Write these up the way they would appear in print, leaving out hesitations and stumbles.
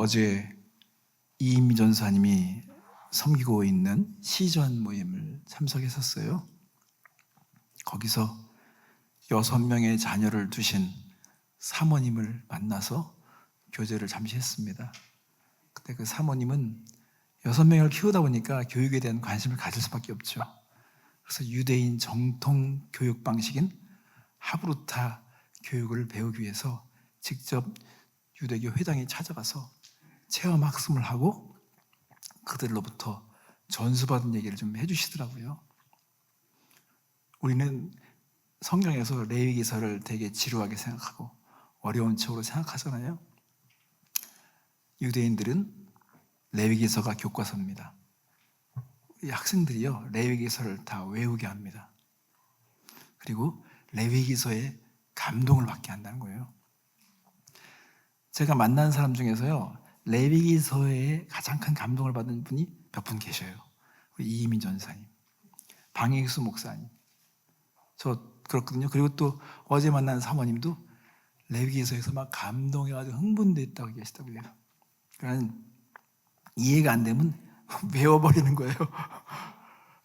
어제 이인미 전사님이 섬기고 있는 시전 모임을 참석했었어요. 거기서 6명의 자녀를 두신 사모님을 만나서 교제를 잠시 했습니다. 그때 그 사모님은 6명을 키우다 보니까 교육에 대한 관심을 가질 수밖에 없죠. 그래서 유대인 정통 교육 방식인 하브루타 교육을 배우기 위해서 직접 유대교 회당에 찾아가서 체험 학습을 하고 그들로부터 전수받은 얘기를 좀 해주시더라고요. 우리는 성경에서 레위기서를 되게 지루하게 생각하고 어려운 척으로 생각하잖아요. 유대인들은 레위기서가 교과서입니다. 우리 학생들이요, 레위기서를 다 외우게 합니다. 그리고 레위기서에 감동을 받게 한다는 거예요. 제가 만난 사람 중에서요, 레위기서에 가장 큰 감동을 받은 분이 몇 분 계셔요. 우리 이희민 전사님, 방익수 목사님, 저 그렇거든요. 그리고 또 어제 만난 사모님도 레위기서에서 막 감동해가지고 흥분됐다고 계시다고요. 그러니까 이해가 안 되면 외워버리는 거예요.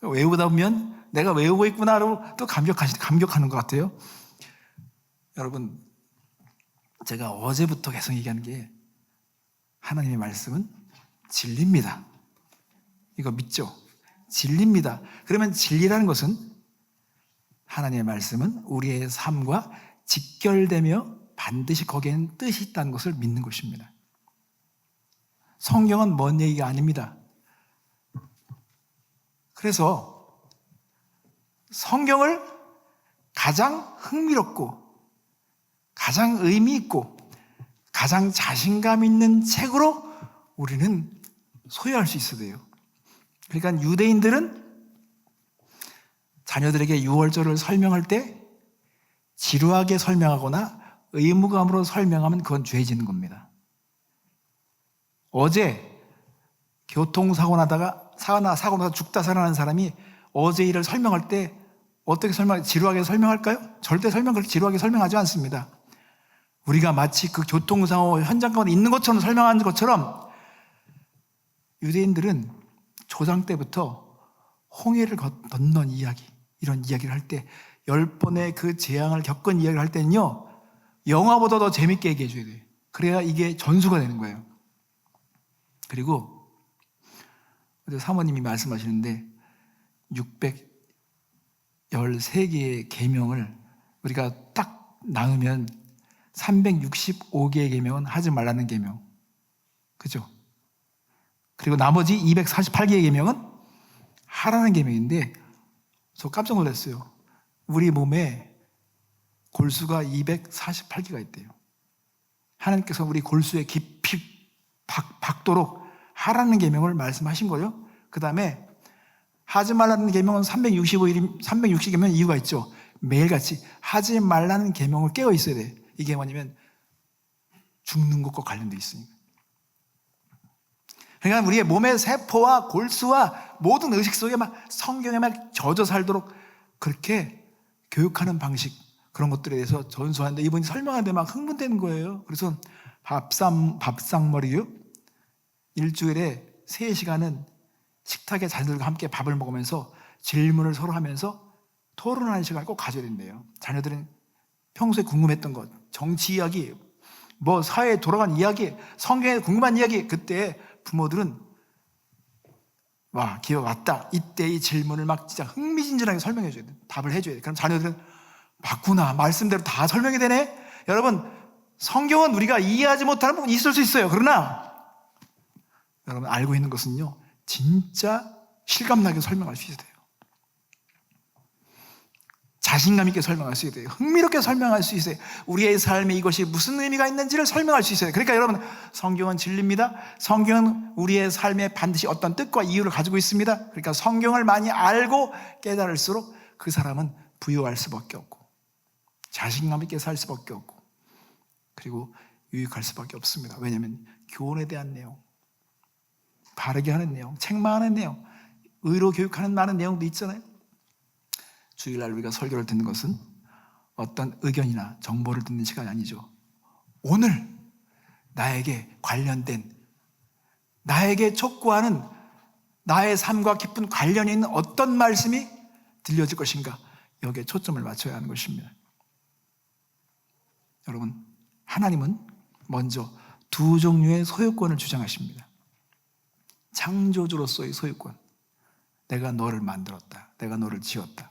외우다 보면 내가 외우고 있구나라고 또 감격하는 것 같아요. 여러분, 제가 어제부터 계속 얘기하는 게 하나님의 말씀은 진리입니다. 이거 믿죠? 진리입니다. 그러면 진리라는 것은 하나님의 말씀은 우리의 삶과 직결되며 반드시 거기에는 뜻이 있다는 것을 믿는 것입니다. 성경은 먼 얘기가 아닙니다. 그래서 성경을 가장 흥미롭고 가장 의미 있고 가장 자신감 있는 책으로 우리는 소유할 수 있어야 돼요. 그러니까 유대인들은 자녀들에게 유월절을 설명할 때 지루하게 설명하거나 의무감으로 설명하면 그건 죄 짓는 겁니다. 어제 교통사고 나다가 사고 나서 죽다 살아난 사람이 어제 일을 설명할 때 어떻게 지루하게 설명할까요? 절대 그렇게 지루하게 설명하지 않습니다. 우리가 마치 그 교통사고 현장 가운데 있는 것처럼 설명하는 것처럼 유대인들은 조상 때부터 홍해를 건넌 이야기, 이런 이야기를 할 때 10번의 그 재앙을 겪은 이야기를 할 때는요, 영화보다 더 재밌게 얘기해 줘야 돼요. 그래야 이게 전수가 되는 거예요. 그리고 사모님이 말씀하시는데 613개의 계명을 우리가 딱 나누면 365개의 계명은 하지 말라는 계명, 그죠? 그리고 나머지 248개의 계명은 하라는 계명인데 저 깜짝 놀랐어요. 우리 몸에 골수가 248개가 있대요. 하나님께서 우리 골수에 깊이 박도록 하라는 계명을 말씀하신 거예요. 그 다음에 하지 말라는 계명은 360계명 이유가 있죠. 매일같이 하지 말라는 계명을 깨어 있어야 돼. 이게 뭐냐면 죽는 것과 관련돼 있으니까. 그러니까 우리의 몸의 세포와 골수와 모든 의식 속에 막 성경에 막 젖어 살도록 그렇게 교육하는 방식, 그런 것들에 대해서 전수하는데 이분이 설명하는데 막 흥분되는 거예요. 그래서 밥상머리요, 일주일에 3시간은 식탁에 자녀들과 함께 밥을 먹으면서 질문을 서로 하면서 토론하는 시간을 꼭 가져야 된대요. 자녀들은 평소에 궁금했던 것, 정치 이야기, 뭐 사회에 돌아간 이야기, 성경에 궁금한 이야기, 그때 부모들은 와, 기회가 왔다, 이때 이 질문을 막 진짜 흥미진진하게 설명해 줘야 돼. 답을 해줘야 돼. 그럼 자녀들은 맞구나, 말씀대로 다 설명이 되네. 여러분, 성경은 우리가 이해하지 못하는 부분이 있을 수 있어요. 그러나 여러분 알고 있는 것은요, 진짜 실감나게 설명할 수 있어야 돼요. 자신감 있게 설명할 수 있어야 돼요. 흥미롭게 설명할 수 있어요. 우리의 삶에 이것이 무슨 의미가 있는지를 설명할 수 있어요. 그러니까 여러분, 성경은 진리입니다. 성경은 우리의 삶에 반드시 어떤 뜻과 이유를 가지고 있습니다. 그러니까 성경을 많이 알고 깨달을수록 그 사람은 부유할 수밖에 없고 자신감 있게 살 수밖에 없고 그리고 유익할 수밖에 없습니다. 왜냐하면 교훈에 대한 내용, 바르게 하는 내용, 책망하는 내용, 의로 교육하는 많은 내용도 있잖아요. 주일날 우리가 설교를 듣는 것은 어떤 의견이나 정보를 듣는 시간이 아니죠. 오늘 나에게 관련된 나에게 촉구하는 나의 삶과 깊은 관련이 있는 어떤 말씀이 들려질 것인가, 여기에 초점을 맞춰야 하는 것입니다. 여러분, 하나님은 먼저 두 종류의 소유권을 주장하십니다. 창조주로서의 소유권, 내가 너를 만들었다, 내가 너를 지었다,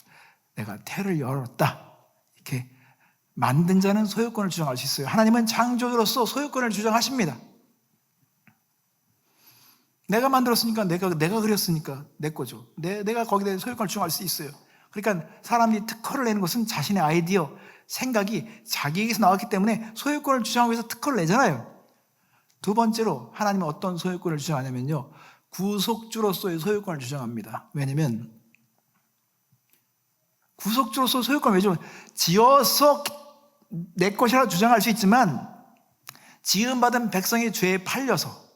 내가 태를 열었다, 이렇게 만든 자는 소유권을 주장할 수 있어요. 하나님은 창조주로서 소유권을 주장하십니다. 내가 만들었으니까, 내가 그렸으니까 내 거죠. 내가 거기에 대해 소유권을 주장할 수 있어요. 그러니까 사람이 특허를 내는 것은 자신의 아이디어, 생각이 자기에게서 나왔기 때문에 소유권을 주장하기 위해서 특허를 내잖아요. 두 번째로 하나님은 어떤 소유권을 주장하냐면요, 구속주로서의 소유권을 주장합니다. 왜냐하면 구속주로서 소유권을 왜 주장해요? 지어서 내 것이라고 주장할 수 있지만 지음받은 백성이 죄에 팔려서,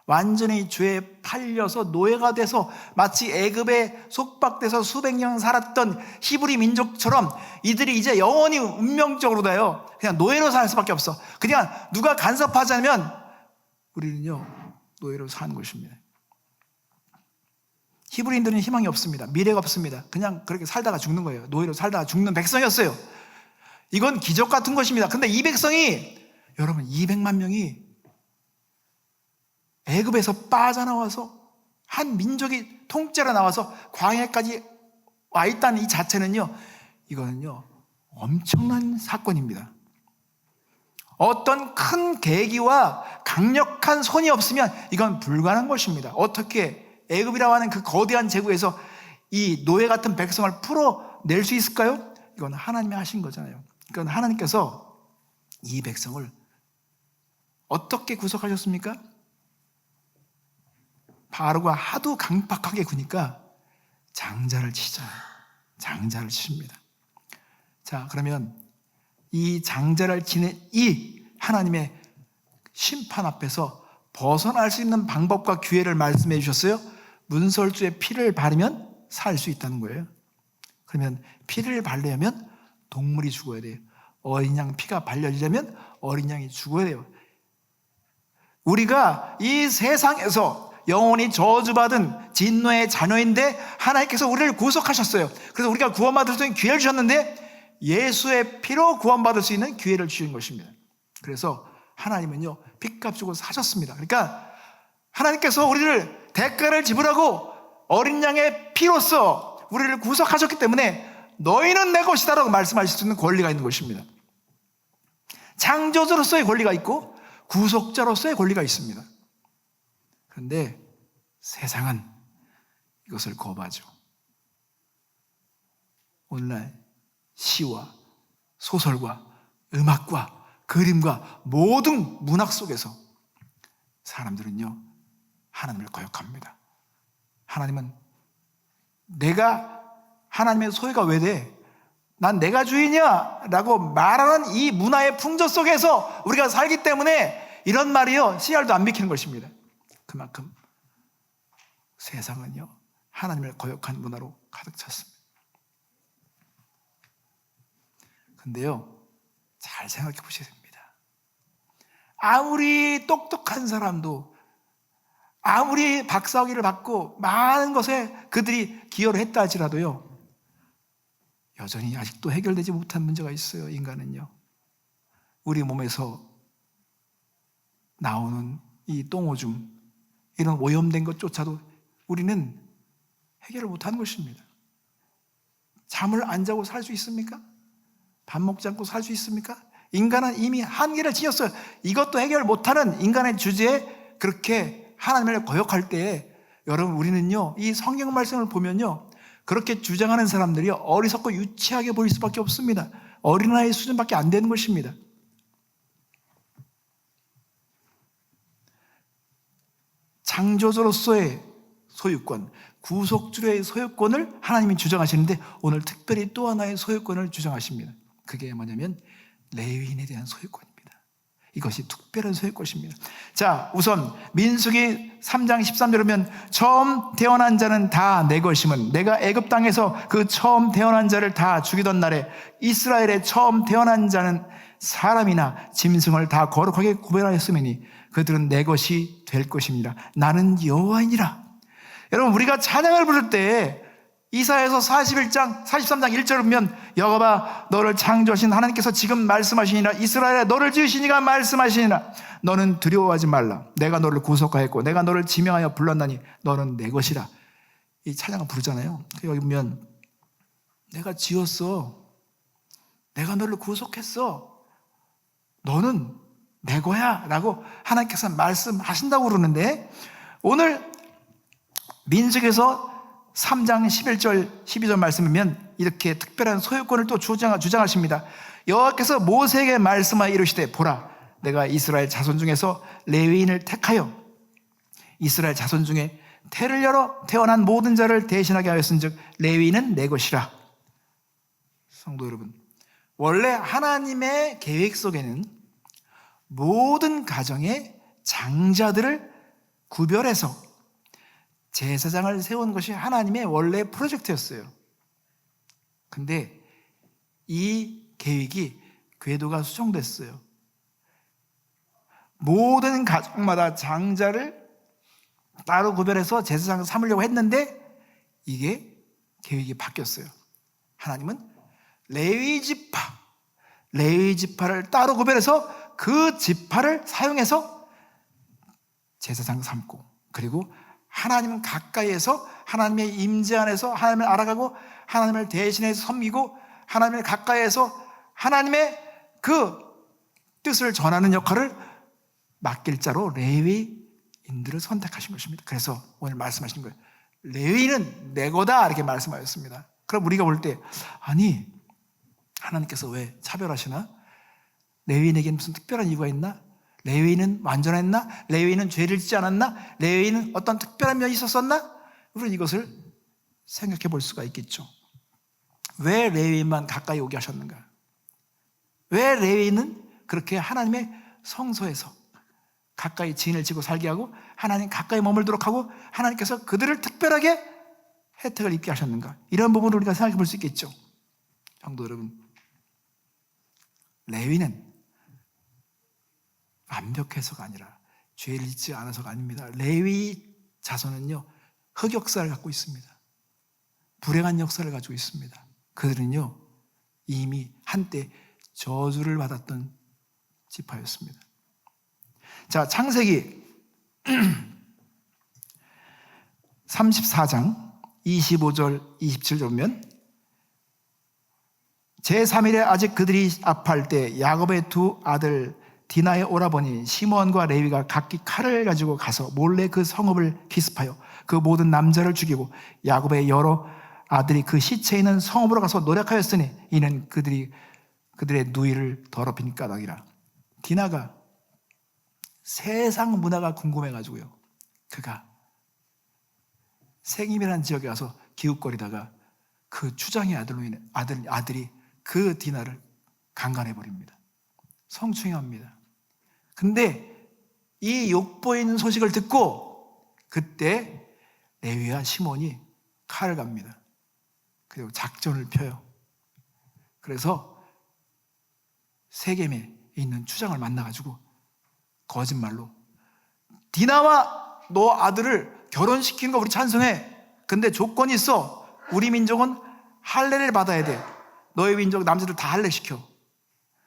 완전히 죄에 팔려서 노예가 돼서 마치 애굽에 속박돼서 수백 년 살았던 히브리 민족처럼 이들이 이제 영원히 운명적으로다요 그냥 노예로 살 수밖에 없어. 그냥 누가 간섭하지 않으면 우리는요 노예로 사는 것입니다. 히브리인들은 희망이 없습니다. 미래가 없습니다. 그냥 그렇게 살다가 죽는 거예요. 노예로 살다가 죽는 백성이었어요. 이건 기적 같은 것입니다. 근데 이 백성이, 여러분, 200만 명이 애굽에서 빠져나와서 한 민족이 통째로 나와서 광야까지 와 있다는 이 자체는요, 이거는요 엄청난 사건입니다. 어떤 큰 계기와 강력한 손이 없으면 이건 불가능한 것입니다. 어떻게 애굽이라고 하는 그 거대한 제국에서 이 노예 같은 백성을 풀어낼 수 있을까요? 이건 하나님이 하신 거잖아요. 그건 하나님께서 이 백성을 어떻게 구속하셨습니까? 바로가 하도 강팍하게 구니까 장자를 치잖아요. 장자를 칩니다. 자, 그러면 이 장자를 치는 이 하나님의 심판 앞에서 벗어날 수 있는 방법과 기회를 말씀해 주셨어요. 문설주에 피를 바르면 살 수 있다는 거예요. 그러면 피를 바르려면 동물이 죽어야 돼요. 어린 양 피가 발려지려면 어린 양이 죽어야 돼요. 우리가 이 세상에서 영원히 저주받은 진노의 자녀인데 하나님께서 우리를 구속하셨어요. 그래서 우리가 구원받을 수 있는 기회를 주셨는데 예수의 피로 구원받을 수 있는 기회를 주신 것입니다. 그래서 하나님은요 핏값 주고 사셨습니다. 그러니까 하나님께서 우리를 대가를 지불하고 어린 양의 피로써 우리를 구속하셨기 때문에 너희는 내 것이다 라고 말씀하실 수 있는 권리가 있는 것입니다. 창조주로서의 권리가 있고 구속자로서의 권리가 있습니다. 그런데 세상은 이것을 거부하죠. 오늘날 시와 소설과 음악과 그림과 모든 문학 속에서 사람들은요 하나님을 거역합니다. 하나님은 내가 하나님의 소유가 왜 돼? 난 내가 주인이야 라고 말하는 이 문화의 풍조 속에서 우리가 살기 때문에 이런 말이요 씨알도 안 비키는 것입니다. 그만큼 세상은요 하나님을 거역한 문화로 가득 찼습니다. 근데요 잘 생각해 보셔야 됩니다. 아무리 똑똑한 사람도, 아무리 박사학위를 받고 많은 것에 그들이 기여를 했다 할지라도요 여전히 아직도 해결되지 못한 문제가 있어요. 인간은요 우리 몸에서 나오는 이 똥오줌, 이런 오염된 것조차도 우리는 해결을 못하는 것입니다. 잠을 안 자고 살 수 있습니까? 밥 먹지 않고 살 수 있습니까? 인간은 이미 한계를 지녔어요. 이것도 해결 못하는 인간의 주제에 그렇게 하나님을 거역할 때에 여러분 우리는요 이 성경 말씀을 보면요 그렇게 주장하는 사람들이 어리석고 유치하게 보일 수밖에 없습니다. 어린아이 수준밖에 안 되는 것입니다. 창조주로서의 소유권, 구속주의 소유권을 하나님이 주장하시는데 오늘 특별히 또 하나의 소유권을 주장하십니다. 그게 뭐냐면 레위인에 대한 소유권입니다. 이것이 특별한 소유의 것입니다. 자, 우선 민수기 3장 13절에 보면 처음 태어난 자는 다 내 것임은 내가 애굽 땅에서 그 처음 태어난 자를 다 죽이던 날에 이스라엘의 처음 태어난 자는 사람이나 짐승을 다 거룩하게 구별하였으니 그들은 내 것이 될 것입니다. 나는 여호와이니라. 여러분, 우리가 찬양을 부를 때 이사야서 43장 1절을 보면 여호와 너를 창조하신 하나님께서 지금 말씀하시니라. 이스라엘에 너를 지으시니가 말씀하시니라. 너는 두려워하지 말라. 내가 너를 구속하였고 내가 너를 지명하여 불렀나니 너는 내 것이라. 이 찬양을 부르잖아요. 여기 보면 내가 지었어. 내가 너를 구속했어. 너는 내 거야 라고 하나님께서 말씀하신다고 그러는데, 오늘 민수기에서 3장 11절 12절 말씀이면 이렇게 특별한 소유권을 또 주장하십니다. 여호와께서 모세에게 말씀하여 이르시되 보라, 내가 이스라엘 자손 중에서 레위인을 택하여 이스라엘 자손 중에 태를 열어 태어난 모든 자를 대신하게 하였은즉 레위인은 내 것이라. 성도 여러분, 원래 하나님의 계획 속에는 모든 가정의 장자들을 구별해서 제사장을 세운 것이 하나님의 원래 프로젝트였어요. 근데 이 계획이 궤도가 수정됐어요. 모든 가정마다 장자를 따로 구별해서 제사장을 삼으려고 했는데 이게 계획이 바뀌었어요. 하나님은 레위 지파를 따로 구별해서 그 지파를 사용해서 제사장 삼고, 그리고 하나님은 가까이에서 하나님의 임재 안에서 하나님을 알아가고 하나님을 대신해서 섬기고 하나님을 가까이에서 하나님의 그 뜻을 전하는 역할을 맡길 자로 레위인들을 선택하신 것입니다. 그래서 오늘 말씀하신 거예요. 레위인은 내 거다 이렇게 말씀하셨습니다. 그럼 우리가 볼 때 아니 하나님께서 왜 차별하시나? 레위인에게는 무슨 특별한 이유가 있나? 레위인은 완전했나? 레위인은 죄를 짓지 않았나? 레위인은 어떤 특별한 면이 있었었나? 우리는 이것을 생각해 볼 수가 있겠죠. 왜 레위인만 가까이 오게 하셨는가? 왜 레위인은 그렇게 하나님의 성소에서 가까이 지인을 지고 살게 하고 하나님 가까이 머물도록 하고 하나님께서 그들을 특별하게 혜택을 입게 하셨는가? 이런 부분을 우리가 생각해 볼 수 있겠죠. 성도 여러분, 레위는 완벽해서가 아니라 죄를 짓지 않아서가 아닙니다. 레위 자손은요 흑역사를 갖고 있습니다. 불행한 역사를 가지고 있습니다. 그들은요 이미 한때 저주를 받았던 지파였습니다. 자, 창세기 34장 25절 27절 보면 제3일에 아직 그들이 아파할 때 야곱의 두 아들 디나의 오라버니 시므온과 레위가 각기 칼을 가지고 가서 몰래 그 성읍을 기습하여 그 모든 남자를 죽이고 야곱의 여러 아들이 그 시체 있는 성읍으로 가서 노력하였으니 이는 그들의 누이를 더럽힌 까닭이라. 디나가 세상 문화가 궁금해가지고요, 그가 생임이라는 지역에 가서 기웃거리다가 그 추장의 아들이 그 디나를 강간해버립니다. 성추행합니다. 근데 이 욕보이는 소식을 듣고 그때 레위와 시몬이 칼을 갑니다. 그리고 작전을 펴요. 그래서 세겜에 있는 추장을 만나가지고 거짓말로 디나와 너 아들을 결혼시키는 거 우리 찬성해. 근데 조건이 있어. 우리 민족은 할례를 받아야 돼. 너희 민족 남자들 다 할례 시켜.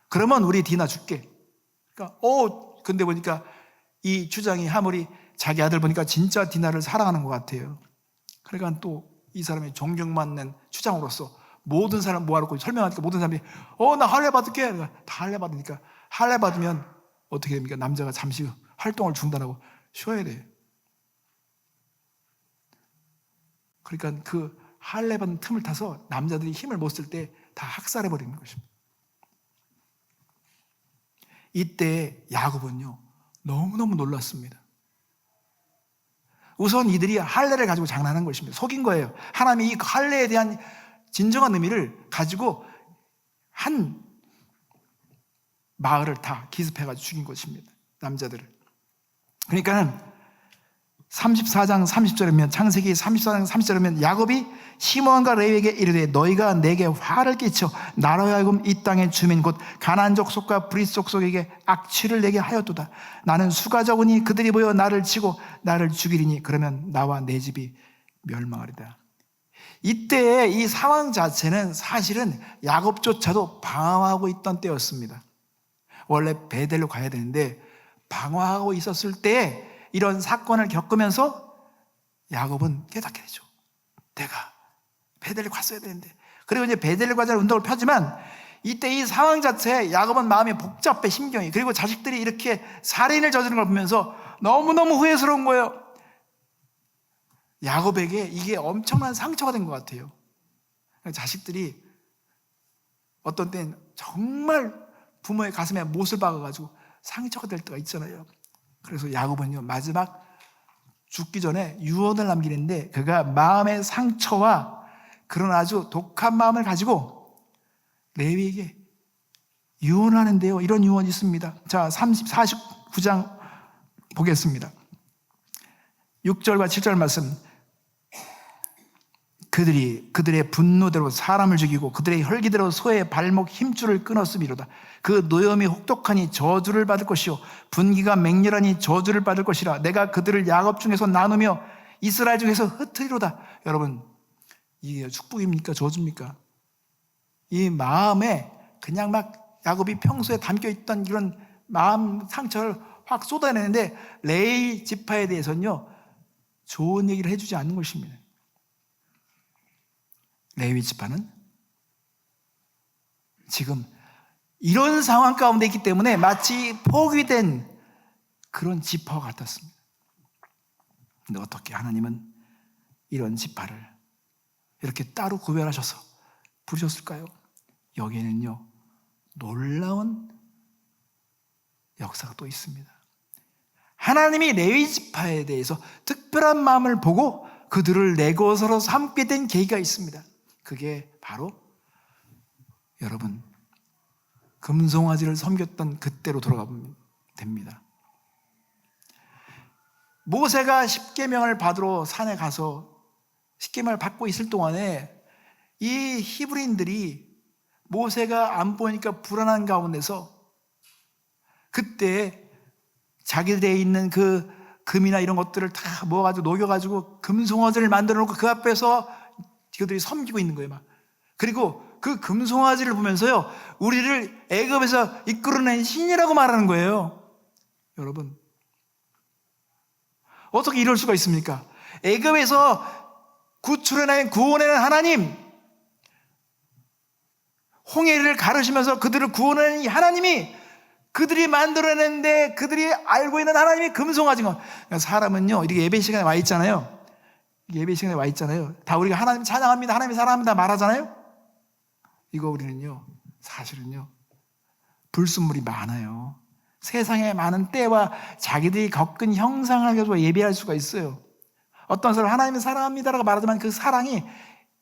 그러면 우리 디나 줄게. 그러니까 근데 보니까 이 추장이 아무리 자기 아들 보니까 진짜 디나를 사랑하는 것 같아요. 그러니까 또 이 사람이 존경받는 추장으로서 모든 사람 모아놓고 설명하니까 모든 사람이 나 할례 받을게. 다 할례 받으니까 할례 받으면 어떻게 됩니까? 남자가 잠시 활동을 중단하고 쉬어야 돼요. 그러니까 그 할례 받는 틈을 타서 남자들이 힘을 못 쓸 때 다 학살해 버리는 것입니다. 이때 야곱은요 너무너무 놀랐습니다. 우선 이들이 할례를 가지고 장난한 것입니다. 속인 거예요. 하나님이 이 할례에 대한 진정한 의미를 가지고 한 마을을 다 기습해가지고 죽인 것입니다. 남자들을. 그러니까는 34장 30절이면, 창세기 34장 30절이면 야곱이 시몬과 레위에게 이르되 너희가 내게 화를 끼쳐 나로 하여금 이 땅의 주민 곧 가나안 족속과 브릿 족속에게 악취를 내게 하였도다. 나는 수가 적으니 그들이 모여 나를 치고 나를 죽이리니 그러면 나와 내 집이 멸망하리다. 이때의 이 상황 자체는 사실은 야곱조차도 방황하고 있던 때였습니다. 원래 베델로 가야 되는데 방황하고 있었을 때 이런 사건을 겪으면서 야곱은 깨닫게 되죠. 내가 베델로 갔어야 되는데. 그리고 이제 베델로 가자는 운동을 펴지만 이때 이 상황 자체에 야곱은 마음이 복잡해, 심경이. 그리고 자식들이 이렇게 살인을 저지른 걸 보면서 너무너무 후회스러운 거예요. 야곱에게 이게 엄청난 상처가 된 것 같아요. 자식들이 어떤 때는 정말 부모의 가슴에 못을 박아가지고 상처가 될 때가 있잖아요. 그래서 야곱은요, 마지막 죽기 전에 유언을 남기는데 그가 마음의 상처와 그런 아주 독한 마음을 가지고 레위에게 유언을 하는데요. 이런 유언이 있습니다. 자, 49장 보겠습니다. 6절과 7절 말씀. 그들의 분노대로 사람을 죽이고 그들의 혈기대로 소의 발목 힘줄을 끊었음이로다. 그 노염이 혹독하니 저주를 받을 것이요 분기가 맹렬하니 저주를 받을 것이라. 내가 그들을 야곱 중에서 나누며 이스라엘 중에서 흩으리로다. 여러분, 이게 축복입니까 저주입니까? 이 마음에 그냥 막 야곱이 평소에 담겨있던 이런 마음 상처를 확 쏟아내는데 레위 지파에 대해서는요 좋은 얘기를 해주지 않는 것입니다. 레위 지파는 지금 이런 상황 가운데 있기 때문에 마치 포기된 그런 지파와 같았습니다. 근데 어떻게 하나님은 이런 지파를 이렇게 따로 구별하셔서 부르셨을까요? 여기에는요 놀라운 역사가 또 있습니다. 하나님이 레위 지파에 대해서 특별한 마음을 보고 그들을 내 것으로 삼게 된 계기가 있습니다. 그게 바로 여러분 금송아지를 섬겼던 그때로 돌아가면 됩니다. 모세가 십계명을 받으러 산에 가서 십계명을 받고 있을 동안에 이 히브리인들이 모세가 안 보이니까 불안한 가운데서 그때 자기들에 있는 그 금이나 이런 것들을 다 모아가지고 녹여가지고 금송아지를 만들어 놓고 그 앞에서 그들이 섬기고 있는 거예요. 막. 그리고 그 금송아지를 보면서요 우리를 애굽에서 이끌어낸 신이라고 말하는 거예요. 여러분 어떻게 이럴 수가 있습니까? 애굽에서 구출해낸 구원해낸 하나님, 홍해를 가르시면서 그들을 구원하는 이 하나님이 그들이 만들어냈는데 그들이 알고 있는 하나님이 금송아지인 거. 그러니까 사람은요 이렇게 예배 시간에 와 있잖아요. 예배 시간에 와 있잖아요. 다 우리가 하나님 찬양합니다, 하나님 사랑합니다 말하잖아요. 이거 우리는요 사실은요 불순물이 많아요. 세상에 많은 때와 자기들이 겪은 형상을 가지고 예배할 수가 있어요. 어떤 사람은 하나님을 사랑합니다라고 말하지만 그 사랑이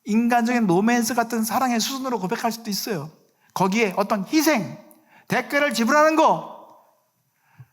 인간적인 로맨스 같은 사랑의 수준으로 고백할 수도 있어요. 거기에 어떤 희생, 대가를 지불하는 거,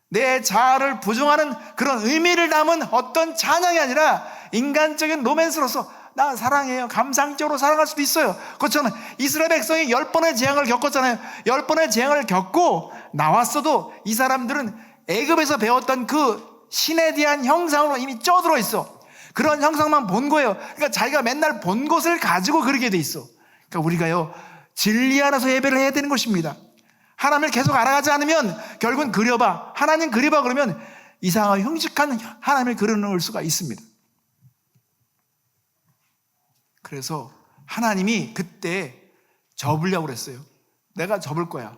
내 자아를 부정하는 그런 의미를 담은 어떤 찬양이 아니라 인간적인 로맨스로서 나 사랑해요, 감상적으로 사랑할 수도 있어요. 그렇잖아요. 이스라엘 백성이 10번의 재앙을 겪었잖아요. 10번의 재앙을 겪고 나왔어도 이 사람들은 애굽에서 배웠던 그 신에 대한 형상으로 이미 쪄들어 있어. 그런 형상만 본 거예요. 그러니까 자기가 맨날 본 것을 가지고 그러게 돼 있어. 그러니까 우리가요 진리 안에서 예배를 해야 되는 것입니다. 하나님을 계속 알아가지 않으면 결국은 그려봐, 하나님 그려봐 그러면 이상하고 흉측한 하나님을 그려놓을 수가 있습니다. 그래서 하나님이 그때 접으려고 그랬어요. 내가 접을 거야,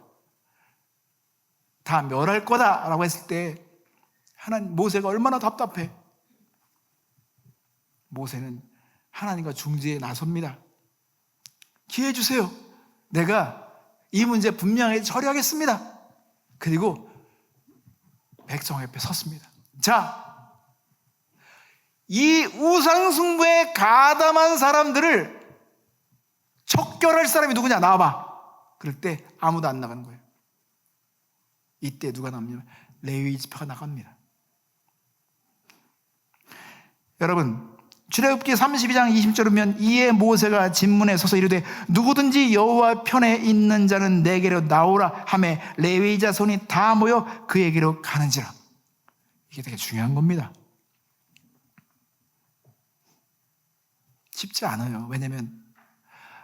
다 멸할 거다 라고 했을 때 하나님, 모세가 얼마나 답답해. 모세는 하나님과 중재에 나섭니다. 기회 주세요. 내가 이 문제 분명히 처리하겠습니다. 그리고 백성 옆에 섰습니다. 자, 이 우상숭배에 가담한 사람들을 척결할 사람이 누구냐 나와봐. 그럴 때 아무도 안 나가는 거예요. 이때 누가 남냐면 레위 지파가 나갑니다. 여러분, 출애굽기 32장 20절에 보면 이에 모세가 진문에 서서 이르되 누구든지 여호와 편에 있는 자는 내게로 나오라 하매 레위 자손이 다 모여 그에게로 가는지라. 이게 되게 중요한 겁니다. 쉽지 않아요. 왜냐하면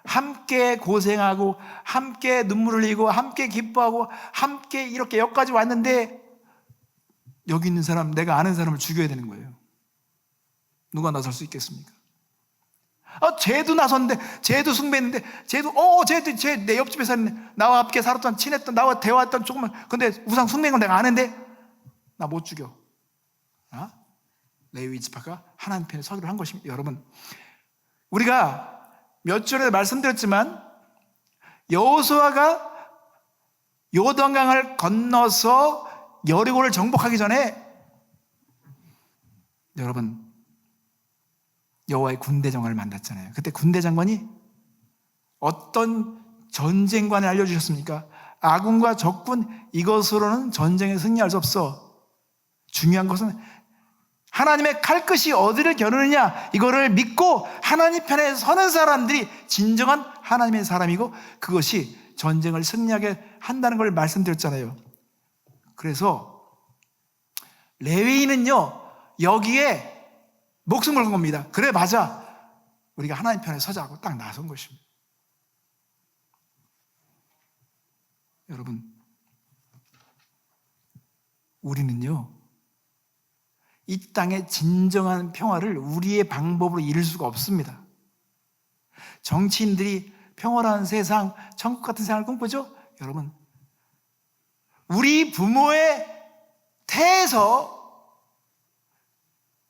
함께 고생하고 함께 눈물 흘리고 함께 기뻐하고 함께 이렇게 여기까지 왔는데 여기 있는 사람, 내가 아는 사람을 죽여야 되는 거예요. 누가 나설 수 있겠습니까? 쟤도 나섰는데, 쟤도 숭배했는데, 쟤도 쟤 내 옆집에 사는 나와 함께 살았던, 친했던, 나와 대화했던 조금만, 근데 우상 숭배한 걸 내가 아는데 나 못 죽여. 레위 지파가 하나님 편에 서기로 한 것입니다. 여러분, 우리가 몇 절에 말씀드렸지만 여호수아가 요단강을 건너서 여리고를 정복하기 전에 여러분 여호와의 군대 장관을 만났잖아요. 그때 군대 장관이 어떤 전쟁관을 알려주셨습니까? 아군과 적군 이것으로는 전쟁에 승리할 수 없어. 중요한 것은 하나님의 칼끝이 어디를 겨누느냐, 이거를 믿고 하나님 편에 서는 사람들이 진정한 하나님의 사람이고 그것이 전쟁을 승리하게 한다는 걸 말씀드렸잖아요. 그래서 레위인은요 여기에 목숨을 건 겁니다. 그래 맞아, 우리가 하나님 편에 서자고 딱 나선 것입니다. 여러분, 우리는요 이 땅의 진정한 평화를 우리의 방법으로 이룰 수가 없습니다. 정치인들이 평화로운 세상, 천국 같은 세상을 꿈꾸죠? 여러분, 우리 부모의 태에서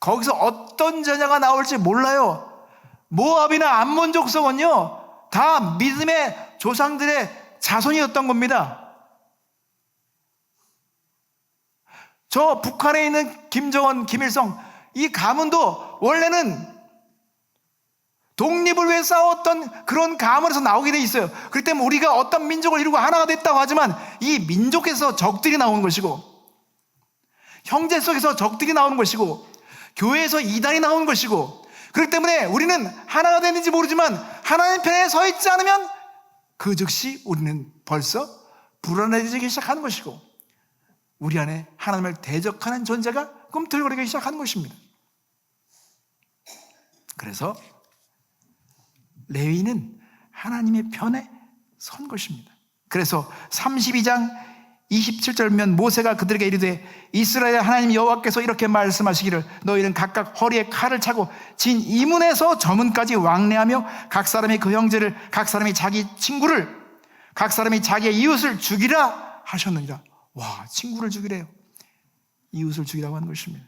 거기서 어떤 전야가 나올지 몰라요. 모압이나 암몬 족속은요 다 믿음의 조상들의 자손이었던 겁니다. 저 북한에 있는 김정은, 김일성, 이 가문도 원래는 독립을 위해 싸웠던 그런 가문에서 나오게 돼 있어요. 그렇기 때문에 우리가 어떤 민족을 이루고 하나가 됐다고 하지만 이 민족에서 적들이 나오는 것이고 형제 속에서 적들이 나오는 것이고 교회에서 이단이 나오는 것이고, 그렇기 때문에 우리는 하나가 됐는지 모르지만 하나님 편에 서 있지 않으면 그 즉시 우리는 벌써 불안해지기 시작하는 것이고 우리 안에 하나님을 대적하는 존재가 꿈틀거리기 시작하는 것입니다. 그래서 레위는 하나님의 편에 선 것입니다. 그래서 32장 27절면 모세가 그들에게 이르되 이스라엘 하나님 여호와께서 이렇게 말씀하시기를 너희는 각각 허리에 칼을 차고 진 이문에서 저문까지 왕래하며 각 사람이 그 형제를, 각 사람이 자기 친구를, 각 사람이 자기의 이웃을 죽이라 하셨느니라. 와, 친구를 죽이래요. 이웃을 죽이라고 하는 것입니다.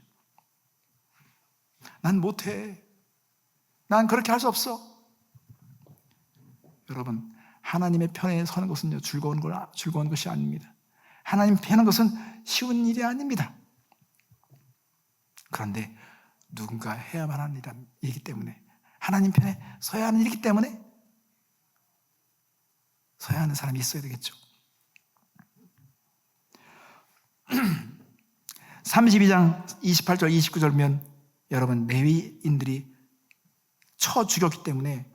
난 못해. 난 그렇게 할 수 없어. 여러분, 하나님의 편에 서는 것은요 즐거운 것이 아닙니다. 하나님 편에 서는 것은 쉬운 일이 아닙니다. 그런데 누군가 해야만 하는 일이기 때문에, 하나님 편에 서야 하는 일이기 때문에 서야 하는 사람이 있어야 되겠죠. 32장 28절 29절면 여러분 레위인들이 쳐 죽였기 때문에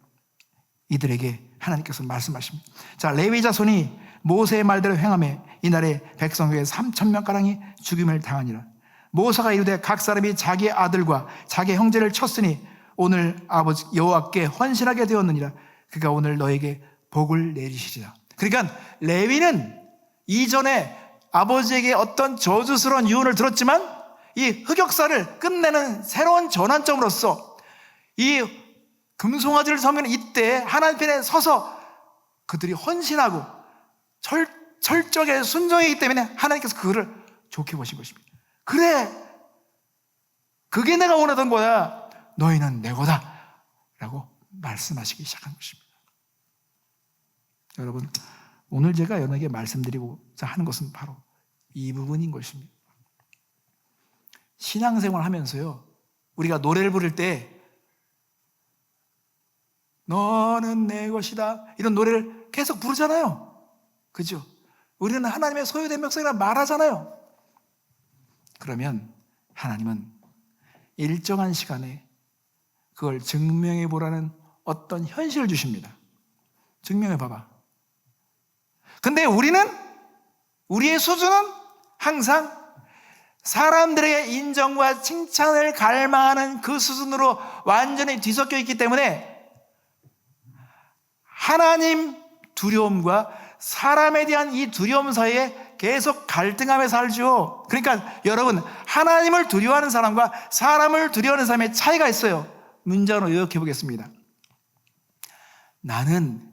이들에게 하나님께서 말씀하십니다. 자, 레위 자손이 모세의 말대로 행하며 이날에 백성 외에 3,000명가량이 죽임을 당하니라. 모세가 이르되 각 사람이 자기의 아들과 자기의 형제를 쳤으니 오늘 아버지 여호와께 헌신하게 되었느니라. 그가 오늘 너에게 복을 내리시리라. 그러니까 레위는 이전에 아버지에게 어떤 저주스러운 유언을 들었지만 이 흑역사를 끝내는 새로운 전환점으로서 이 금송아지를 섬기는 이때 하나님 편에 서서 그들이 헌신하고 철저하게 순종이기 때문에 하나님께서 그거를 좋게 보신 것입니다. 그래, 그게 내가 원하던 거야. 너희는 내 거다 라고 말씀하시기 시작한 것입니다. 여러분, 오늘 제가 여러분에게 말씀드리고자 하는 것은 바로 이 부분인 것입니다. 신앙생활 하면서요 우리가 노래를 부를 때 너는 내 것이다 이런 노래를 계속 부르잖아요. 그죠? 우리는 하나님의 소유된 백성이라 말하잖아요. 그러면 하나님은 일정한 시간에 그걸 증명해 보라는 어떤 현실을 주십니다. 증명해 봐봐. 근데 우리의 수준은 항상 사람들의 인정과 칭찬을 갈망하는 그 수준으로 완전히 뒤섞여 있기 때문에 하나님 두려움과 사람에 대한 이 두려움 사이에 계속 갈등하며 살죠. 그러니까 여러분, 하나님을 두려워하는 사람과 사람을 두려워하는 사람의 차이가 있어요. 문장으로 요약해 보겠습니다. 나는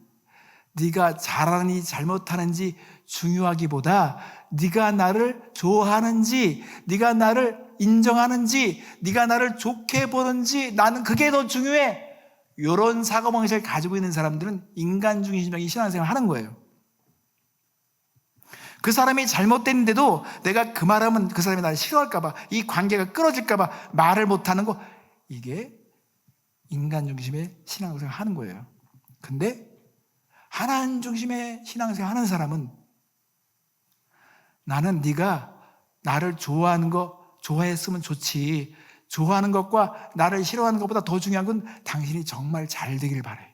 네가 잘하는지 잘못하는지 중요하기보다 네가 나를 좋아하는지, 네가 나를 인정하는지, 네가 나를 좋게 보는지, 나는 그게 더 중요해. 이런 사고방식을 가지고 있는 사람들은 인간 중심적인 신앙생활을 하는 거예요. 그 사람이 잘못됐는데도 내가 그 말하면 그 사람이 나를 싫어할까봐, 이 관계가 끊어질까봐 말을 못하는 거, 이게 인간 중심의 신앙생활을 하는 거예요. 근데 하나님 중심의 신앙생활을 하는 사람은 나는 네가 나를 좋아하는 거 좋아했으면 좋지, 좋아하는 것과 나를 싫어하는 것보다 더 중요한 건 당신이 정말 잘 되길 바래.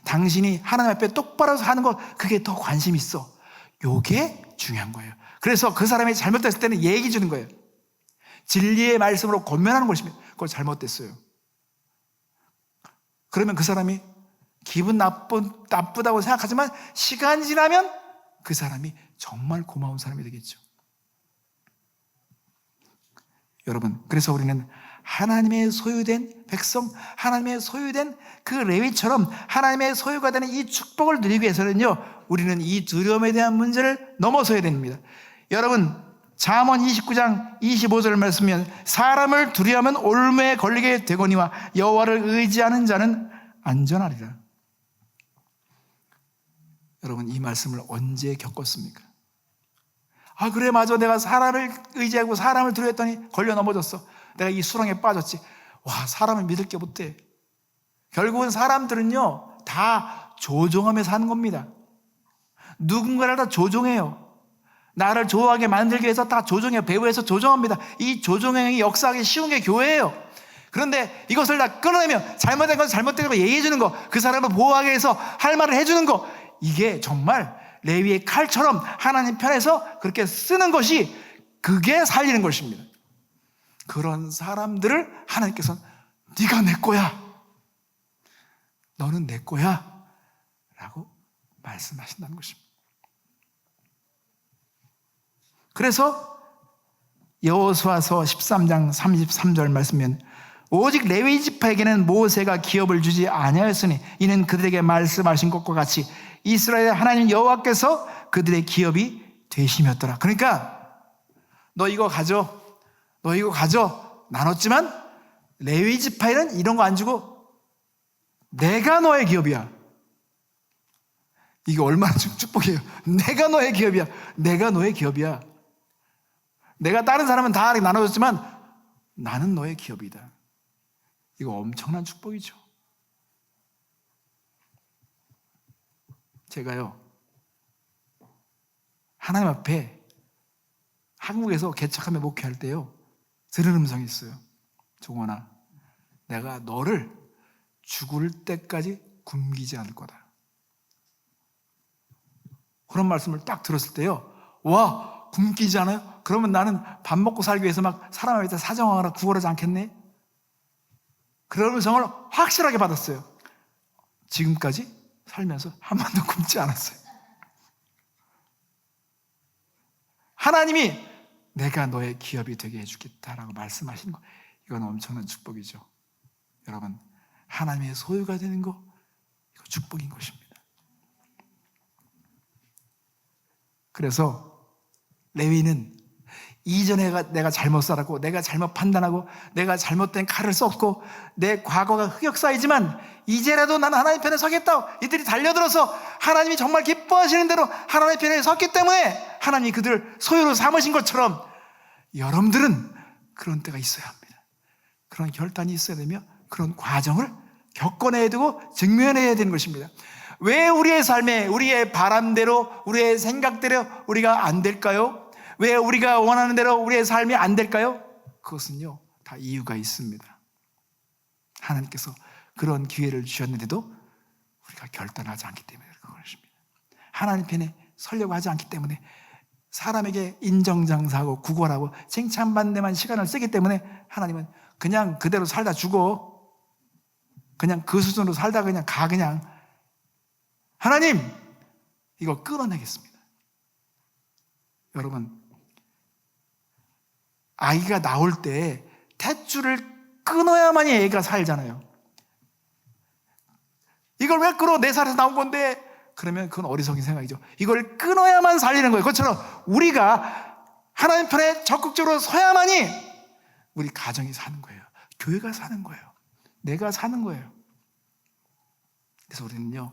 당신이 하나님 앞에 똑바로 사는 거, 그게 더 관심 있어. 요게 중요한 거예요. 그래서 그 사람이 잘못됐을 때는 얘기 주는 거예요. 진리의 말씀으로 권면하는 것입니다. 그거 잘못됐어요. 그러면 그 사람이 기분 나쁘다고 생각하지만 시간이 지나면 그 사람이 정말 고마운 사람이 되겠죠. 여러분, 그래서 우리는 하나님의 소유된 백성, 하나님의 소유된 그 레위처럼 하나님의 소유가 되는 이 축복을 누리기 위해서는요, 우리는 이 두려움에 대한 문제를 넘어서야 됩니다. 여러분, 잠언 29장 25절 말씀이면 사람을 두려워하면 올무에 걸리게 되거니와 여호와를 의지하는 자는 안전하리라. 여러분, 이 말씀을 언제 겪었습니까? 아, 그래, 맞아. 내가 사람을 의지하고 사람을 두려워했더니 걸려 넘어졌어. 내가 이 수렁에 빠졌지. 와, 사람을 믿을 게 못돼. 결국은 사람들은요, 다 조종하며 사는 겁니다. 누군가를 다 조종해요. 나를 좋아하게 만들기 위해서 다 조종해요. 배후에서 조종합니다. 이 조종행위 역사하기 쉬운 게 교회예요. 그런데 이것을 다 끊어내면 잘못된 건 잘못된 거 얘기해 주는 거, 그 사람을 보호하기 위해서 할 말을 해주는 거, 이게 정말 레위의 칼처럼 하나님 편에서 그렇게 쓰는 것이, 그게 살리는 것입니다. 그런 사람들을 하나님께서는 네가 내 거야, 너는 내 거야 라고 말씀하신다는 것입니다. 그래서 여호수아서 13장 33절 말씀이면 오직 레위 지파에게는 모세가 기업을 주지 아니하였으니 이는 그들에게 말씀하신 것과 같이 이스라엘의 하나님 여호와께서 그들의 기업이 되심이었더라. 그러니까 너 이거 가져, 너 이거 가져 나눴지만 레위 지파에는 이런 거 안 주고 내가 너의 기업이야. 이게 얼마나 축복이에요. 내가 너의 기업이야. 내가 너의 기업이야. 내가 다른 사람은 다 나눠줬지만 나는 너의 기업이다. 이거 엄청난 축복이죠. 제가요, 하나님 앞에 한국에서 개척하며 목회할 때요, 들은 음성이 있어요. 종원아, 내가 너를 죽을 때까지 굶기지 않을 거다. 그런 말씀을 딱 들었을 때요, 와, 굶기지 않아요? 그러면 나는 밥 먹고 살기 위해서 막 사람 앞에 사정하거나 구걸하지 않겠네? 그런 음성을 확실하게 받았어요. 지금까지 살면서 한 번도 굶지 않았어요. 하나님이 내가 너의 기업이 되게 해주겠다라고 말씀하신 거, 이건 엄청난 축복이죠. 여러분, 하나님의 소유가 되는 거, 이거 축복인 것입니다. 그래서 레위는 이전에 내가 잘못 살았고, 내가 잘못 판단하고, 내가 잘못된 칼을 썼고, 내 과거가 흑역사이지만 이제라도 나는 하나님 편에 서겠다. 이들이 달려들어서 하나님이 정말 기뻐하시는 대로 하나님 편에 섰기 때문에 하나님이 그들을 소유로 삼으신 것처럼 여러분들은 그런 때가 있어야 합니다. 그런 결단이 있어야 되며 그런 과정을 겪어내야 되고 증명해야 되는 것입니다. 왜 우리의 삶에 우리의 바람대로 우리의 생각대로 우리가 안 될까요? 왜 우리가 원하는 대로 우리의 삶이 안 될까요? 그것은요 다 이유가 있습니다. 하나님께서 그런 기회를 주셨는데도 우리가 결단하지 않기 때문에 그런 것입니다. 하나님 편에 서려고 하지 않기 때문에, 사람에게 인정장사하고 구걸하고 칭찬받는 데만 시간을 쓰기 때문에 하나님은 그냥 그대로 살다 죽어, 그냥 그 수준으로 살다 그냥 가, 그냥 하나님 이거 끊어내겠습니다. 여러분, 아기가 나올 때 탯줄을 끊어야만이 애가 살잖아요. 이걸 왜 끊어? 4살에서 나온 건데. 그러면 그건 어리석은 생각이죠. 이걸 끊어야만 살리는 거예요. 그것처럼 우리가 하나님 편에 적극적으로 서야만이 우리 가정이 사는 거예요. 교회가 사는 거예요. 내가 사는 거예요. 그래서 우리는요,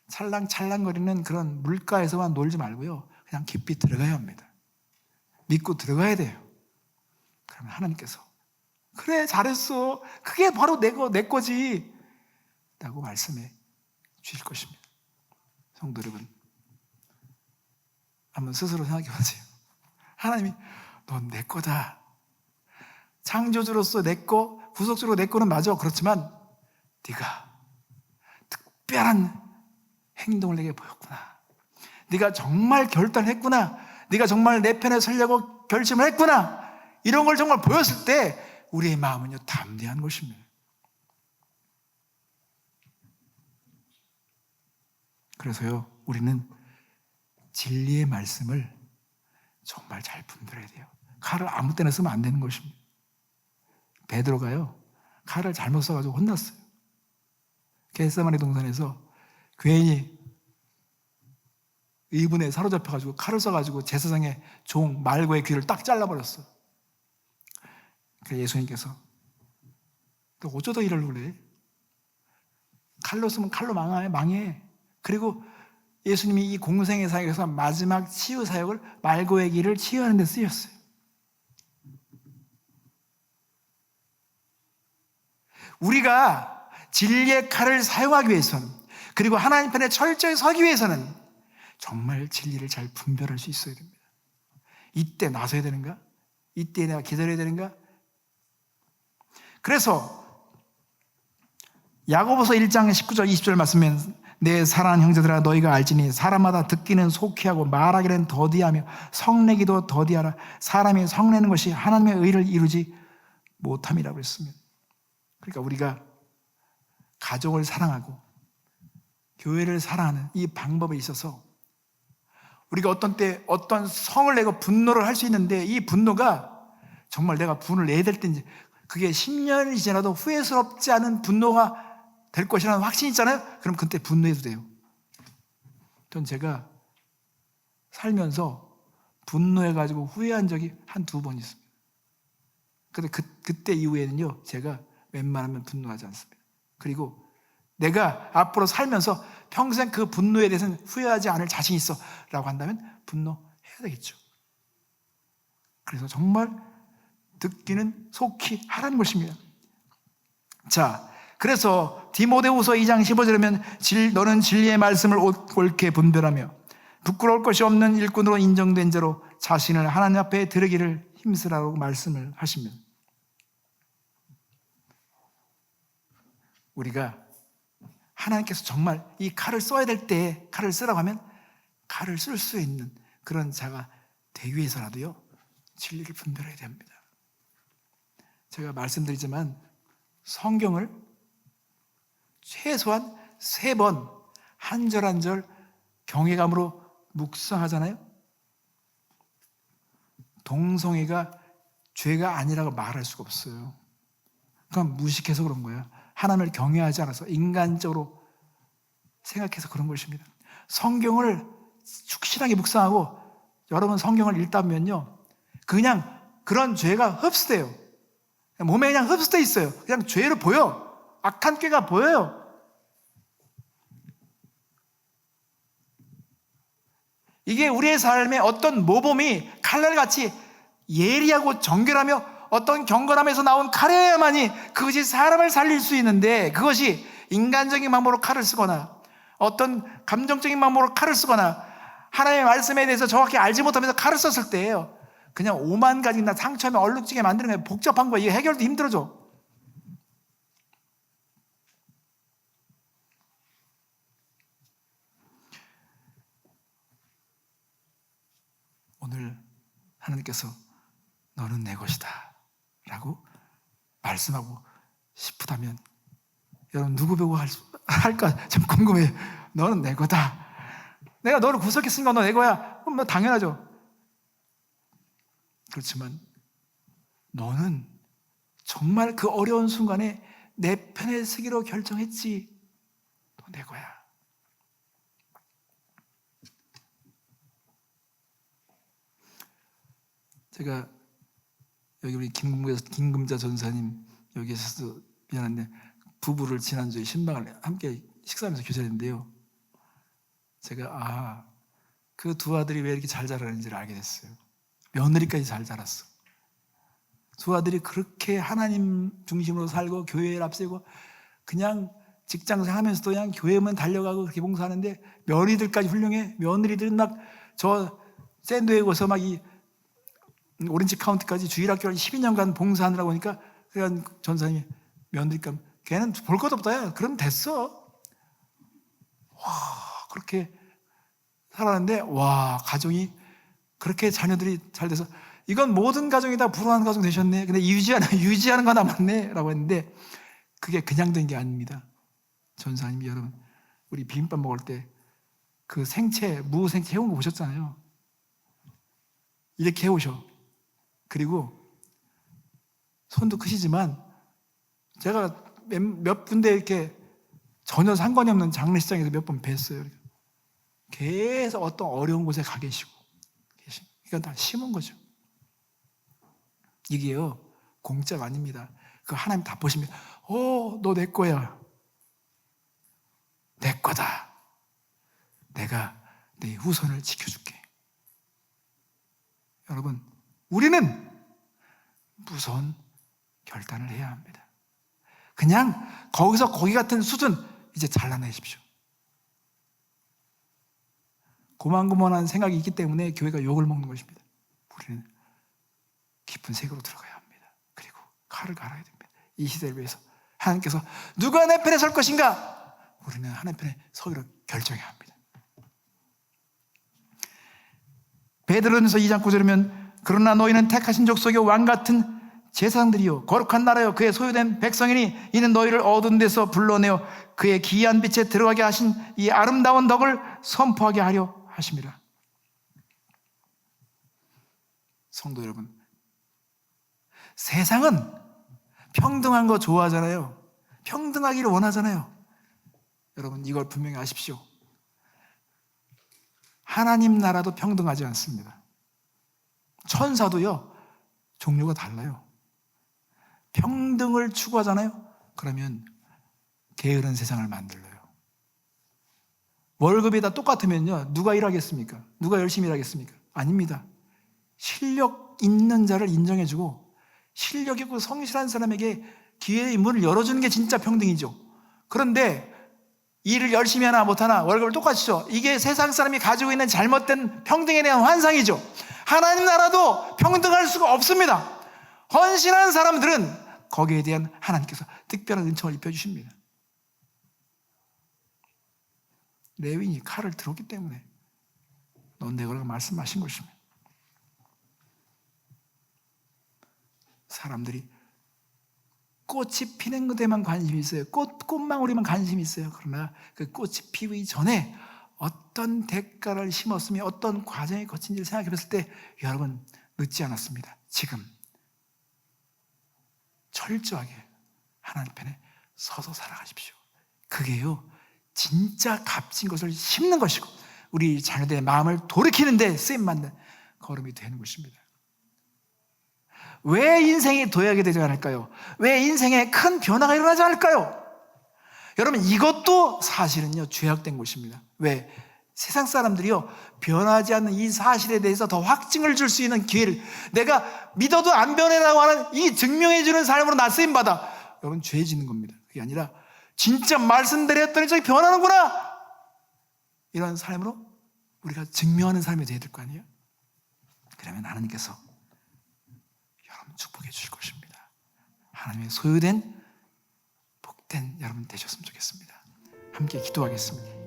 찰랑찰랑거리는 그런 물가에서만 놀지 말고요, 그냥 깊이 들어가야 합니다. 믿고 들어가야 돼요. 그러면 하나님께서 그래 잘했어, 그게 바로 내 거지 라고 말씀해 주실 것입니다. 성도 여러분, 한번 스스로 생각해 보세요. 하나님이 넌 내 거다, 창조주로서 내 거, 구속주로 내 거는 맞아. 그렇지만 네가 특별한 행동을 내게 보였구나, 네가 정말 결단했구나, 네가 정말 내 편에 서려고 결심을 했구나, 이런 걸 정말 보였을 때 우리의 마음은요 담대한 것입니다. 그래서요, 우리는 진리의 말씀을 정말 잘 분별해야 돼요. 칼을 아무 때나 쓰면 안 되는 것입니다. 베드로가요, 칼을 잘못 써가지고 혼났어요. 겟세마네 동산에서 괜히 의분에 사로잡혀가지고 칼을 써가지고 제사장의 종 말고의 귀를 딱 잘라버렸어. 그래서 예수님께서 너 어쩌다 이러려고 그래? 칼로 쓰면 칼로 망해. 그리고 예수님이 이 공생의 사역에서 마지막 치유 사역을 말고의 길을 치유하는 데 쓰였어요. 우리가 진리의 칼을 사용하기 위해서는, 그리고 하나님 편에 철저히 서기 위해서는 정말 진리를 잘 분별할 수 있어야 됩니다. 이때 나서야 되는가? 이때 내가 기다려야 되는가? 그래서 야고보서 1장 19절 20절 말씀은, 내 사랑하는 형제들아 너희가 알지니 사람마다 듣기는 속히하고 말하기는 더디하며 성내기도 더디하라. 사람이 성내는 것이 하나님의 의를 이루지 못함이라고 했습니다. 그러니까 우리가 가족을 사랑하고 교회를 사랑하는 이 방법에 있어서 우리가 어떤 때 어떤 성을 내고 분노를 할 수 있는데, 이 분노가 정말 내가 분을 내야 될 때인지, 그게 10년이 지나도 후회스럽지 않은 분노가 될 것이라는 확신이 있잖아요. 그럼 그때 분노해도 돼요. 전 제가 살면서 분노해가지고 후회한 적이 한두 번 있습니다. 근데 그때 이후에는요, 제가 웬만하면 분노하지 않습니다. 그리고 내가 앞으로 살면서 평생 그 분노에 대해서는 후회하지 않을 자신이 있어 라고 한다면 분노해야 되겠죠. 그래서 정말 듣기는 속히 하라는 것입니다. 자, 그래서 디모데후서 2장 15절이면 너는 진리의 말씀을 옳게 분별하며 부끄러울 것이 없는 일꾼으로 인정된 자로 자신을 하나님 앞에 드리기를 힘쓰라고 말씀을 하십니다. 우리가 하나님께서 정말 이 칼을 써야 될 때 칼을 쓰라고 하면 칼을 쓸 수 있는 그런 자가 되기 위해서라도요, 진리를 분별해야 됩니다. 제가 말씀드리지만 성경을 최소한 3번 한 절 한 절 경외감으로 묵상하잖아요. 동성애가 죄가 아니라고 말할 수가 없어요. 그건 무식해서 그런 거예요. 하나님을 경외하지 않아서, 인간적으로 생각해서 그런 것입니다. 성경을 축실하게 묵상하고, 여러분 성경을 읽다 보면요, 그냥 그런 죄가 흡수돼요. 몸에 그냥 흡수돼 있어요. 그냥 죄로 보여. 악한 꾀가 보여요. 이게 우리의 삶에 어떤 모범이 칼날같이 예리하고 정결하며 어떤 경건함에서 나온 칼이어야만이 그것이 사람을 살릴 수 있는데, 그것이 인간적인 방법으로 칼을 쓰거나 어떤 감정적인 마음으로 칼을 쓰거나 하나님의 말씀에 대해서 정확히 알지 못하면서 칼을 썼을 때예요. 그냥 오만 가지나 상처하면 얼룩지게 만드는 거예요. 복잡한 거예요. 이게 해결도 힘들어져. 오늘 하나님께서 너는 내 것이다 라고 말씀하고 싶다면 여러분 누구 보고 할까 참 궁금해요. 너는 내 거다. 내가 너를 구속했으니까 너 내 거야. 그럼 뭐 당연하죠. 그렇지만 너는 정말 그 어려운 순간에 내 편에 서기로 결정했지. 너 내 거야. 제가 여기 우리 김금자 전사님 여기 계셔서 미안한데 부부를 지난주에 신방을 함께 식사하면서 교제했는데요. 제가 그 두 아들이 왜 이렇게 잘 자라는지를 알게 됐어요. 며느리까지 잘 자랐어. 두 아들이 그렇게 하나님 중심으로 살고 교회를 앞세우고 그냥 직장생 하면서도 그냥 교회만 달려가고 그렇게 봉사하는데 며느리들까지 훌륭해. 며느리들은 막 저 샌드웨이 거서 막 이 오렌지 카운티까지 주일학교를 12년간 봉사하느라고 하니까 그냥 전사님이 며느리감 걔는 볼 것도 없다. 야 그럼 됐어. 와 그렇게 살았는데 와 가정이 그렇게 자녀들이 잘 돼서 이건 모든 가정이 다 불안한 가정 되셨네. 근데 유지하는 거 남았네 라고 했는데 그게 그냥 된 게 아닙니다. 전사님이 여러분 우리 비빔밥 먹을 때 그 생채 무생채 해온 거 보셨잖아요. 이렇게 해오셔. 그리고 손도 크시지만 제가 몇 군데 이렇게 전혀 상관이 없는 장례식장에서 몇 번 뵀어요. 계속 어떤 어려운 곳에 가 계시고 이건 다 심은 거죠. 이게요 공짜가 아닙니다. 그 하나님 다 보시면 너 내 거야. 내 거다. 내가 내 후손을 지켜줄게. 여러분 우리는 무서운 결단을 해야 합니다. 그냥 거기서 거기 같은 수준 이제 잘라내십시오. 고만고만한 생각이 있기 때문에 교회가 욕을 먹는 것입니다. 우리는 깊은 세계로 들어가야 합니다. 그리고 칼을 갈아야 됩니다. 이 시대를 위해서 하나님께서 누가 내 편에 설 것인가? 우리는 하나님 편에 서기로 결정해야 합니다. 베드로전서 2장 9절이면 그러나 너희는 택하신 족속의 왕같은 제사장들이요 거룩한 나라요 그의 소유된 백성이니 이는 너희를 어두운 데서 불러내어 그의 기이한 빛에 들어가게 하신 이 아름다운 덕을 선포하게 하려 하심이라. 성도 여러분, 세상은 평등한 거 좋아하잖아요. 평등하기를 원하잖아요. 여러분 이걸 분명히 아십시오. 하나님 나라도 평등하지 않습니다. 천사도요 종류가 달라요. 평등을 추구하잖아요. 그러면 게으른 세상을 만들어요. 월급이 다 똑같으면요 누가 일하겠습니까? 누가 열심히 일하겠습니까? 아닙니다. 실력 있는 자를 인정해주고 실력 있고 성실한 사람에게 기회의 문을 열어주는 게 진짜 평등이죠. 그런데 일을 열심히 하나 못하나 월급을 똑같이 줘. 이게 세상 사람이 가지고 있는 잘못된 평등에 대한 환상이죠. 하나님 나라도 평등할 수가 없습니다. 헌신한 사람들은 거기에 대한 하나님께서 특별한 은총을 입혀주십니다. 레위인이 칼을 들었기 때문에 넌 내 거라고 말씀하신 것입니다. 사람들이 꽃이 피는 것에만 관심이 있어요. 꽃망울에만 관심이 있어요. 그러나 그 꽃이 피기 전에 어떤 대가를 심었으며 어떤 과정이 거친지를 생각해 봤을 때 여러분 늦지 않았습니다. 지금 철저하게 하나님 편에 서서 살아가십시오. 그게요 진짜 값진 것을 심는 것이고 우리 자녀들의 마음을 돌이키는 데 쓰임받는 걸음이 되는 것입니다. 왜 인생이 도약이 되지 않을까요? 왜 인생에 큰 변화가 일어나지 않을까요? 여러분 이것도 사실은요 죄악된 것입니다. 왜? 세상 사람들이요 변하지 않는 이 사실에 대해서 더 확증을 줄 수 있는 기회를 내가 믿어도 안 변해라고 하는 이 증명해 주는 삶으로 나 쓰임받아. 여러분 죄 짓는 겁니다. 그게 아니라 진짜 말씀드렸더니 저기 변하는구나. 이런 삶으로 우리가 증명하는 삶이 되어야 될 거 아니에요? 그러면 하나님께서 여러분 축복해 주실 것입니다. 하나님의 소유된 복된 여러분 되셨으면 좋겠습니다. 함께 기도하겠습니다.